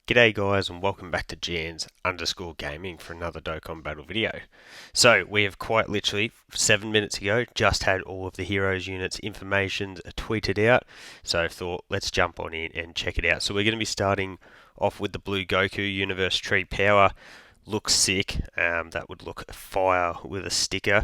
G'day guys and welcome back to Jans_gaming for another Dokkan battle video. So we have quite literally 7 minutes ago just had all of the heroes units information tweeted out. So I thought let's jump on in and check it out. So we're going to be starting off with the blue Goku Universe Tree Power. Looks sick. That would look fire with a sticker.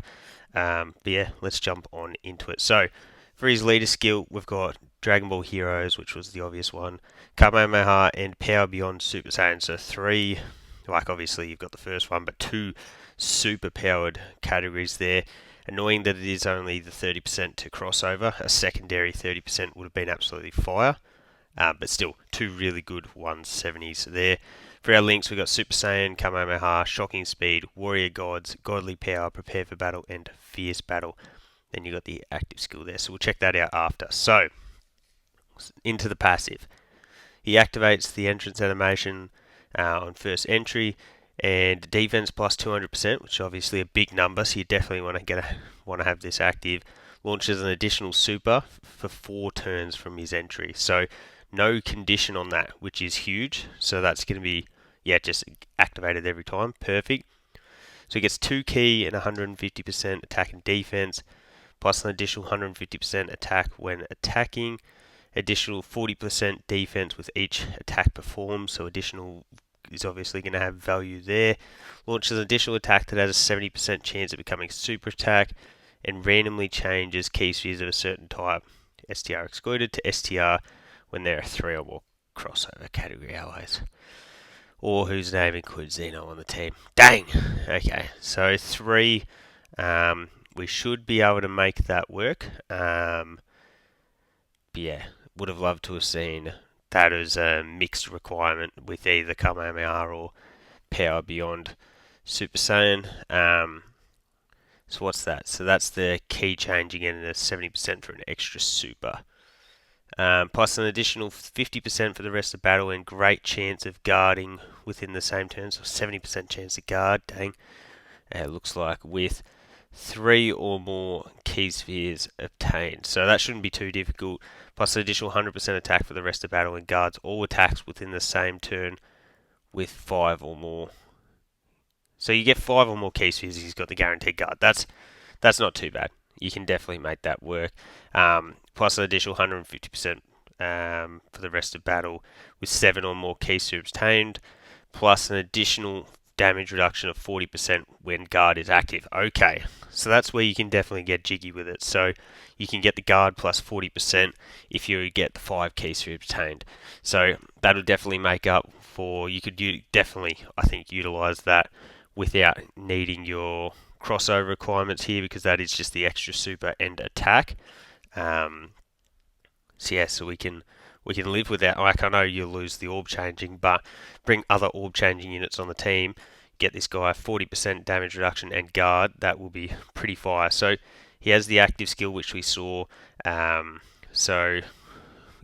But yeah, let's jump on into it. So for his leader skill, we've got Dragon Ball Heroes, which was the obvious one, Kamehameha, and Power Beyond Super Saiyan. So three, like obviously you've got the first one, but two super powered categories there. Annoying that it is only the 30% to crossover. A secondary 30% would have been absolutely fire. But still, two really good 170s there. For our links, we've got Super Saiyan, Kamehameha, Shocking Speed, Warrior Gods, Godly Power, Prepare for Battle, and Fierce Battle. Then you've got the active skill there, so we'll check that out after. So, into the passive. He activates the entrance animation on first entry, and defense plus 200%, which is obviously a big number, so you definitely want to have this active. Launches an additional super for 4 turns from his entry. So no condition on that, which is huge. So that's going to be, just activated every time. Perfect. So he gets 2 key and 150% attack and defense, plus an additional 150% attack when attacking, additional 40% defense with each attack performed, so additional is obviously going to have value there. Launches an additional attack that has a 70% chance of becoming super attack, and randomly changes key spheres of a certain type, STR excluded, to STR when there are 3 or more crossover category allies, or whose name includes Xeno on the team. Dang! Okay, so 3, we should be able to make that work. But yeah, would have loved to have seen that as a mixed requirement with either Kamehameha or Power Beyond Super Saiyan. So what's that? So that's the key change again, and a 70% for an extra super. Plus an additional 50% for the rest of the battle, and great chance of guarding within the same turn, so 70% chance to guard. Dang. It looks like with 3 or more key spheres obtained. So that shouldn't be too difficult. Plus an additional 100% attack for the rest of the battle, and guards all attacks within the same turn with 5 or more. So you get 5 or more key spheres, he's got the guaranteed guard. That's not too bad. You can definitely make that work. Plus an additional 150% for the rest of battle with 7 or more key spheres obtained. Plus an additional damage reduction of 40% when guard is active. Okay, so that's where you can definitely get jiggy with it. So you can get the guard plus 40% if you get the 5 key spheres obtained. So that'll definitely make up for, you could definitely, I think, utilize that without needing your crossover requirements here, because that is just the extra super and attack. So we can live with that. Like, I know you'll lose the orb changing, but bring other orb changing units on the team. Get this guy 40% damage reduction and guard. That will be pretty fire. So he has the active skill, which we saw. So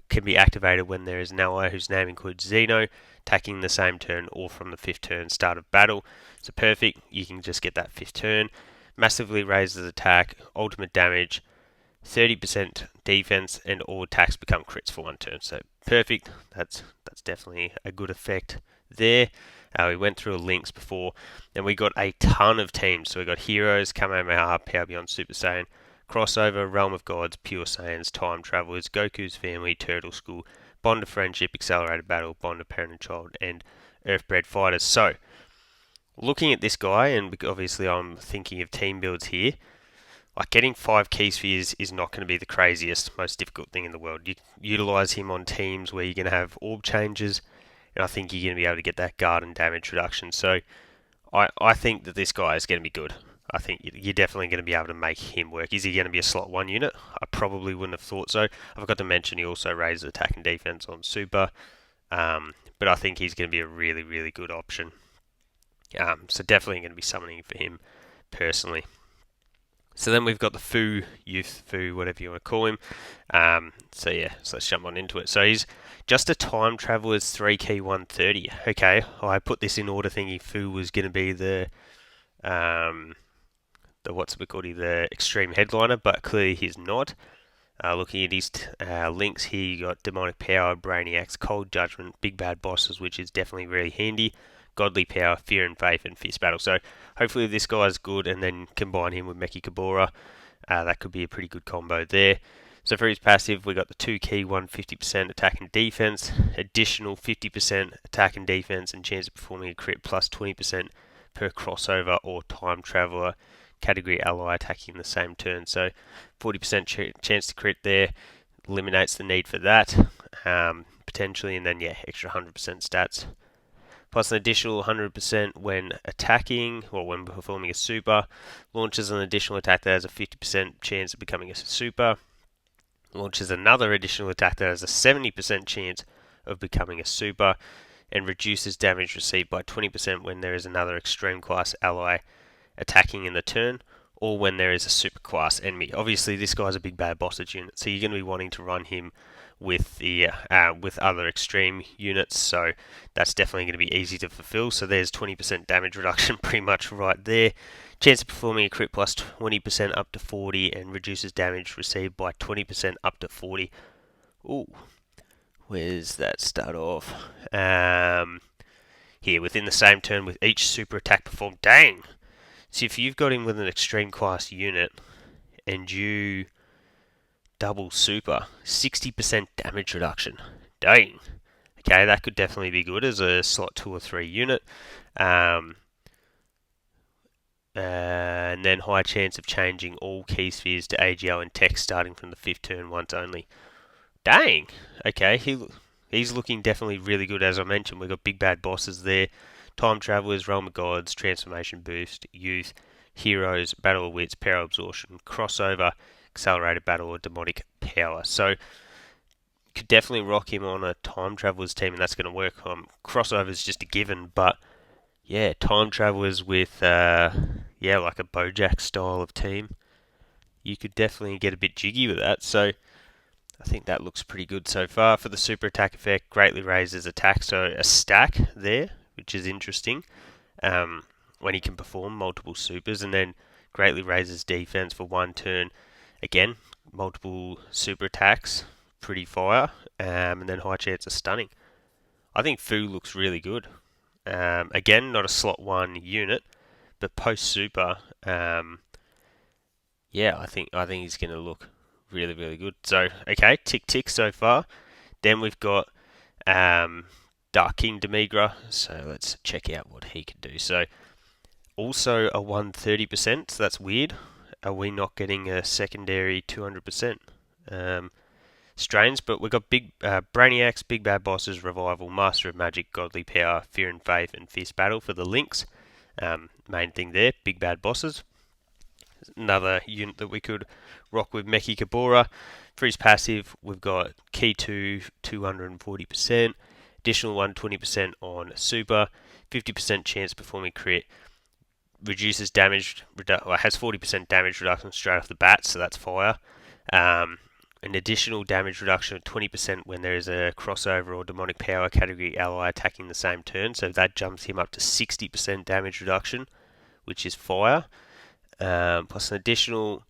can be activated when there is an ally whose name includes Xeno, attacking the same turn or from the 5th turn start of battle. So perfect. You can just get that 5th turn. Massively raises attack, ultimate damage, 30% defense, and all attacks become crits for 1 turn. So perfect. That's definitely a good effect there. We went through links before, and we got a ton of teams. So we got Heroes, Kamehameha, Power Beyond Super Saiyan, Crossover, Realm of Gods, Pure Saiyans, Time Travelers, Goku's Family, Turtle School, Bond of Friendship, Accelerated Battle, Bond of Parent and Child, and Earthbred Fighters. So looking at this guy, and obviously I'm thinking of team builds here, like getting 5 key spheres is not going to be the craziest, most difficult thing in the world. You utilize him on teams where you're going to have orb changes, and I think you're going to be able to get that guard and damage reduction. So I think that this guy is going to be good. I think you're definitely going to be able to make him work. Is he going to be a slot 1 unit? I probably wouldn't have thought so. I forgot to mention he also raises attack and defense on super, but I think he's going to be a really, really good option. So definitely going to be summoning for him personally. So then we've got the Fu, Youth Fu, whatever you want to call him. So let's jump on into it. So he's just a time traveler's 3 key 130. Okay, I put this in order thinking Fu was going to be the the extreme headliner, but clearly he's not. Looking at his links here, you got Demonic Power, Brainiacs, Cold Judgment, Big Bad Bosses, which is definitely really handy. Godly Power, Fear and Faith, and Fierce Battle. So hopefully this guy's good, and then combine him with Mechikabura. That could be a pretty good combo there. So for his passive, we got the 2 key, 150% attack and defense, additional 50% attack and defense, and chance of performing a crit plus 20% per crossover or time traveler category ally attacking the same turn. So 40% chance to crit there eliminates the need for that potentially, and then extra 100% stats. Plus an additional 100% when attacking or when performing a super. Launches an additional attack that has a 50% chance of becoming a super. Launches another additional attack that has a 70% chance of becoming a super. And reduces damage received by 20% when there is another extreme class ally attacking in the turn, or when there is a super class enemy. Obviously, this guy's a big bad bossage unit, so you're going to be wanting to run him with the with other extreme units. So that's definitely going to be easy to fulfill. So there's 20% damage reduction, pretty much right there. Chance of performing a crit plus 20% up to 40, and reduces damage received by 20% up to 40. Ooh, where's that start off? Here, within the same turn with each super attack performed. Dang! So if you've got him with an extreme class unit and you double super, 60% damage reduction. Dang. Okay, that could definitely be good as a slot 2 or 3 unit. And then high chance of changing all key spheres to AGL and text starting from the 5th turn once only. Dang. Okay, he's looking definitely really good. As I mentioned, we've got big bad bosses there. Time Travelers, Realm of Gods, Transformation Boost, Youth, Heroes, Battle of Wits, Power Absorption, Crossover, Accelerated Battle, or Demonic Power. So, you could definitely rock him on a Time Travelers team, and that's going to work. Crossover is just a given, but yeah, Time Travelers with, like a Bojack style of team, you could definitely get a bit jiggy with that. So, I think that looks pretty good so far. For the super attack effect, greatly raises attack, so a stack there, which is interesting when he can perform multiple supers, and then greatly raises defense for 1 turn. Again, multiple super attacks, pretty fire, and then high chance of stunning. I think Fu looks really good. Again, not a slot 1 unit, but post super, I think he's going to look really, really good. So, okay, tick so far. Then we've got Dark King Demigra, so let's check out what he can do. So, also a 130%, so that's weird. Are we not getting a secondary 200%? Strange, but we've got big Brainiacs, Big Bad Bosses, Revival, Master of Magic, Godly Power, Fear and Faith, and Fierce Battle for the links. Main thing there, Big Bad Bosses. Another unit that we could rock with Mechikabura. For his passive, we've got Key 2, 240%, additional 120% on Super, 50% chance performing crit, reduces damage, has 40% damage reduction straight off the bat, so that's fire. An additional damage reduction of 20% when there is a crossover or demonic power category ally attacking the same turn, so that jumps him up to 60% damage reduction, which is fire. Plus an additional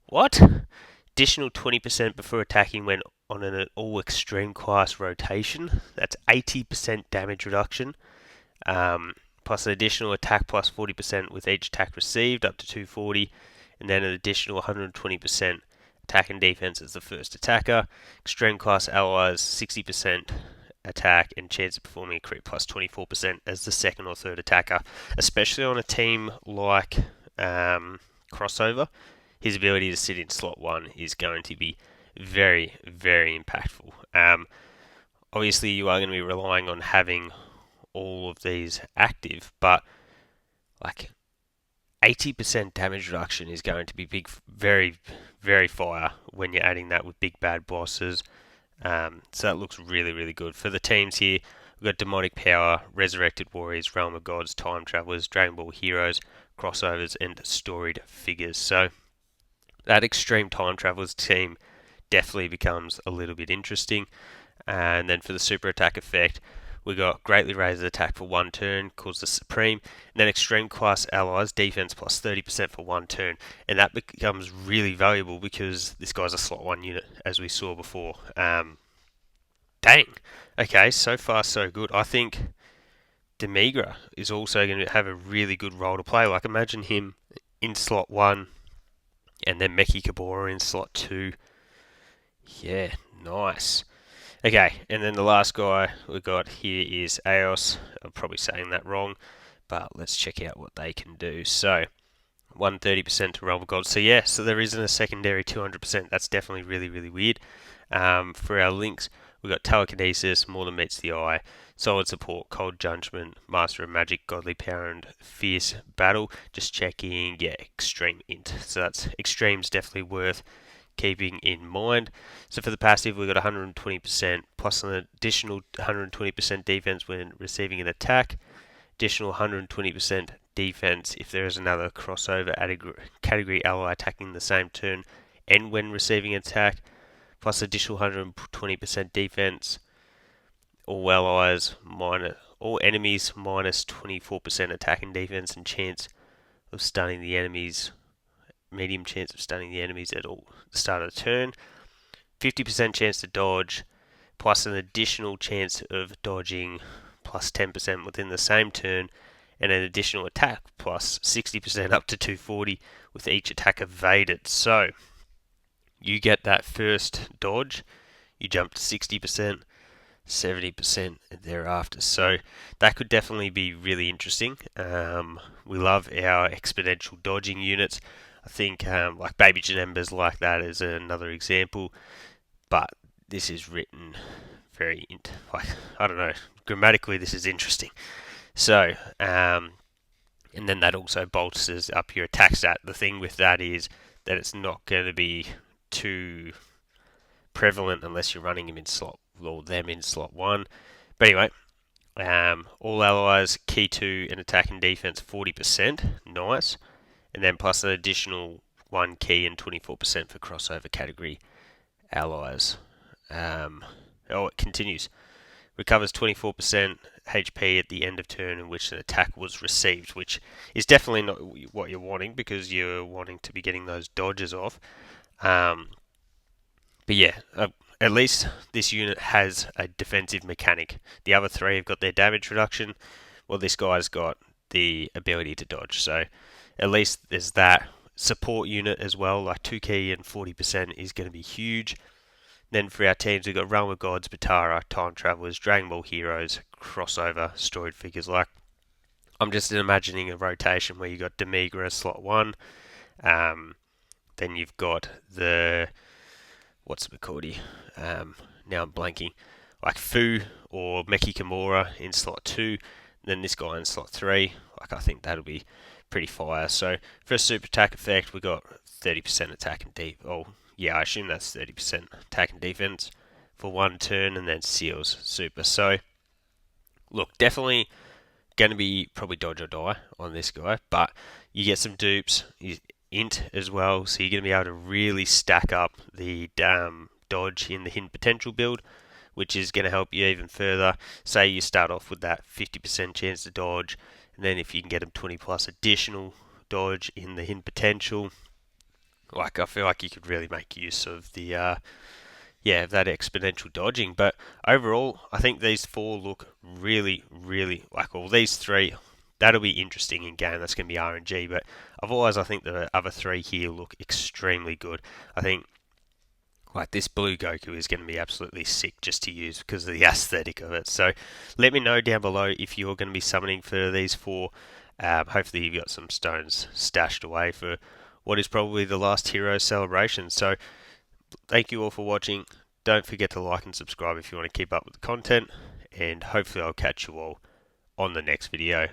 20% before attacking when on an all extreme class rotation. That's 80% damage reduction. Plus an additional attack plus 40% with each attack received up to 240, and then an additional 120% attack and defense as the first attacker. Extreme class allies 60% attack and chance of performing a crit plus 24% as the second or third attacker, especially on a team like Crossover. His ability to sit in slot 1 is going to be very, very impactful. Obviously, you are going to be relying on having all of these active, but like 80% damage reduction is going to be big, very, very fire when you're adding that with big bad bosses. So that looks really, really good. For the teams here, we've got Demonic Power, Resurrected Warriors, Realm of Gods, Time Travelers, Dragon Ball Heroes, Crossovers, and Storied Figures. So that Extreme Time Travelers team definitely becomes a little bit interesting. And then for the super attack effect, We got greatly raises attack for 1 turn, calls the Supreme, and then extreme class allies defense plus 30% for 1 turn, and that becomes really valuable because this guy's a slot 1 unit, as we saw before. Dang. Okay, so far so good. I think Demigra is also going to have a really good role to play. Like, imagine him in slot 1 and then Meki Kabora in slot 2. Yeah, nice. Okay, and then the last guy we got here is Aos. I'm probably saying that wrong, but let's check out what they can do. So, 130% to Realm of God. So yeah, so there isn't a secondary 200%. That's definitely really, really weird. For our links, we got Telekinesis, More Than Meets the Eye, Solid Support, Cold Judgment, Master of Magic, Godly Power, and Fierce Battle. Just checking, yeah, Extreme Int. So that's Extreme's definitely worth keeping in mind. So for the passive, we've got 120% plus an additional 120% defense when receiving an attack, additional 120% defense if there is another crossover category ally attacking the same turn and when receiving an attack, plus additional 120% defense. All allies all enemies minus 24% attack and defense and chance of stunning the enemies. Medium chance of stunning the enemies at the start of the turn. 50% chance to dodge, plus an additional chance of dodging plus 10% within the same turn, and an additional attack plus 60% up to 240 with each attack evaded. So, you get that first dodge, you jump to 60%, 70% thereafter. So that could definitely be really interesting. We love our exponential dodging units. I think like Baby Janembas like that is another example, but this is written very like I don't know, grammatically this is interesting. So and then that also bolsters up your attack stat. The thing with that is that it's not going to be too prevalent unless you're running him in slot or them in slot 1. But anyway, all allies key 2 in attack and defense 40%, nice, and then plus an additional 1 key and 24% for crossover category allies. It continues. Recovers 24% HP at the end of turn in which an attack was received, which is definitely not what you're wanting because you're wanting to be getting those dodges off. But yeah, at least this unit has a defensive mechanic. The other 3 have got their damage reduction. Well, this guy's got the ability to dodge. So at least there's that support unit as well. Like 2 key and 40% is going to be huge. Then for our teams, we've got Realm of Gods, Batara, Time Travelers, Dragon Ball Heroes, crossover, storied figures. Like, I'm just imagining a rotation where you've got Demigra slot 1. Then you've got the what's it called here? Now I'm blanking. Like Fu or Meki Kimura in slot 2, then this guy in slot 3. Like, I think that'll be pretty fire. So for a super attack effect, we got 30% attack and defense. Oh, yeah, I assume that's 30% attack and defense for 1 turn, and then seals super. So look, definitely going to be probably dodge or die on this guy, but you get some dupes. Int as well, so you're going to be able to really stack up the dodge in the hidden potential build, which is going to help you even further. Say you start off with that 50% chance to dodge, and then if you can get them 20 plus additional dodge in the hidden potential, like I feel like you could really make use of the that exponential dodging. But overall, I think these 4 look really, really like all these 3. That'll be interesting in game. That's going to be RNG. But otherwise, I think the other 3 here look extremely good. I think like this blue Goku is going to be absolutely sick just to use because of the aesthetic of it. So let me know down below if you're going to be summoning for these 4. Hopefully you've got some stones stashed away for what is probably the last hero celebration. So thank you all for watching. Don't forget to like and subscribe if you want to keep up with the content. And hopefully I'll catch you all on the next video.